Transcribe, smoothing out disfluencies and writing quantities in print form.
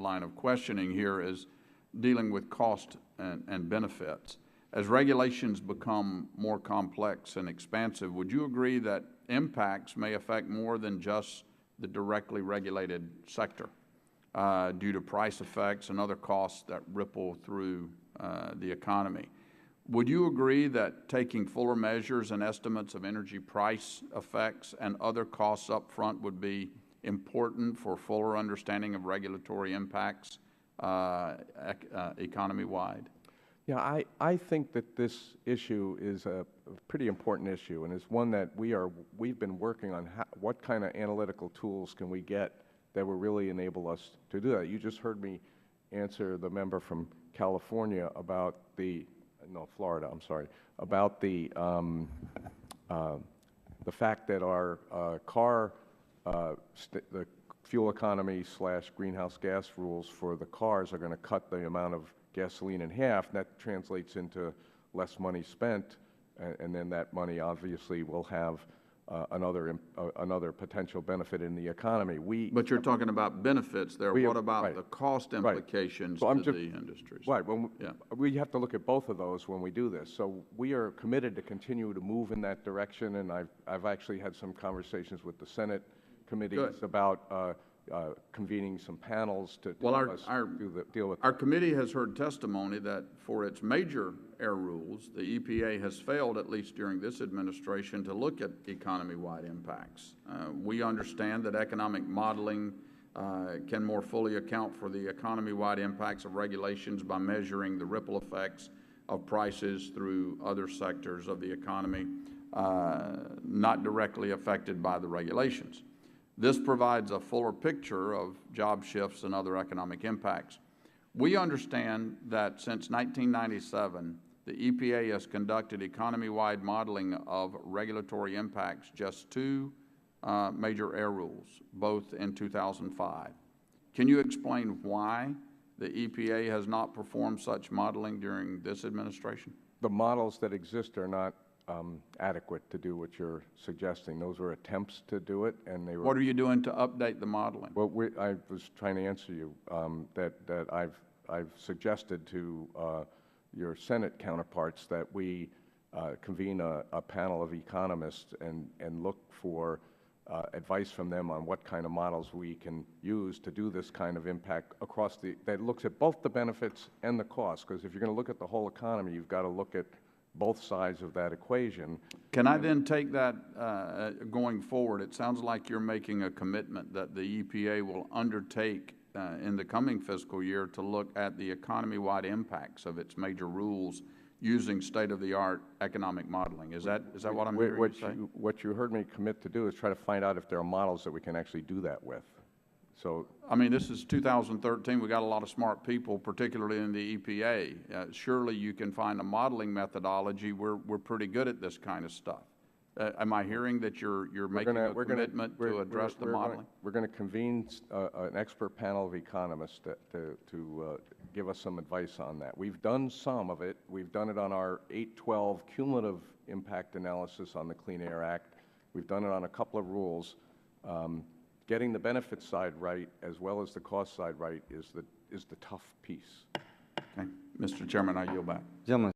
line of questioning here is dealing with cost and benefits. As regulations become more complex and expansive, would you agree that impacts may affect more than just the directly regulated sector due to price effects and other costs that ripple through the economy? Would you agree that taking fuller measures and estimates of energy price effects and other costs up front would be important for fuller understanding of regulatory impacts economy-wide? Yeah, I think that this issue is a pretty important issue, and it's one that we've been working on. What kind of analytical tools can we get that will really enable us to do that? You just heard me answer the member from California about Florida, I'm sorry, about the fact that our the fuel economy / greenhouse gas rules for the cars are going to cut the amount of gasoline in half, and that translates into less money spent, and then that money obviously will have another potential benefit in the economy. But you're talking about benefits there. What about the cost implications to the industries? Right. We have to look at both of those when we do this. So we are committed to continue to move in that direction, and I've actually had some conversations with the Senate committees about convening some panels to deal with. Our committee has heard testimony that for its major air rules, the EPA has failed, at least during this administration, to look at economy-wide impacts. We understand that economic modeling can more fully account for the economy-wide impacts of regulations by measuring the ripple effects of prices through other sectors of the economy not directly affected by the regulations. This provides a fuller picture of job shifts and other economic impacts. We understand that since 1997, the EPA has conducted economy-wide modeling of regulatory impacts, just two major air rules, both in 2005. Can you explain why the EPA has not performed such modeling during this administration? The models that exist are not adequate to do what you're suggesting. Those were attempts to do it, and they were. What are you doing to update the modeling? Well, I was trying to answer you that I've suggested to your Senate counterparts that we convene a panel of economists and look for advice from them on what kind of models we can use to do this kind of impact across that looks at both the benefits and the costs. Because if you're going to look at the whole economy, you've got to look at both sides of that equation. Can I then take that going forward? It sounds like you're making a commitment that the EPA will undertake in the coming fiscal year to look at the economy-wide impacts of its major rules using state-of-the-art economic modeling. Is that what I'm hearing you say? What you heard me commit to do is try to find out if there are models that we can actually do that with. So, I mean, this is 2013. We got a lot of smart people, particularly in the EPA. Surely you can find a modeling methodology. We're pretty good at this kind of stuff. Am I hearing that you're making a commitment to address the modeling? We're going to convene an expert panel of economists to give us some advice on that. We've done some of it. We've done it on our 812 cumulative impact analysis on the Clean Air Act. We've done it on a couple of rules. Getting the benefit side right as well as the cost side right is the tough piece. Okay. Mr. Chairman, I yield back. Gentleman.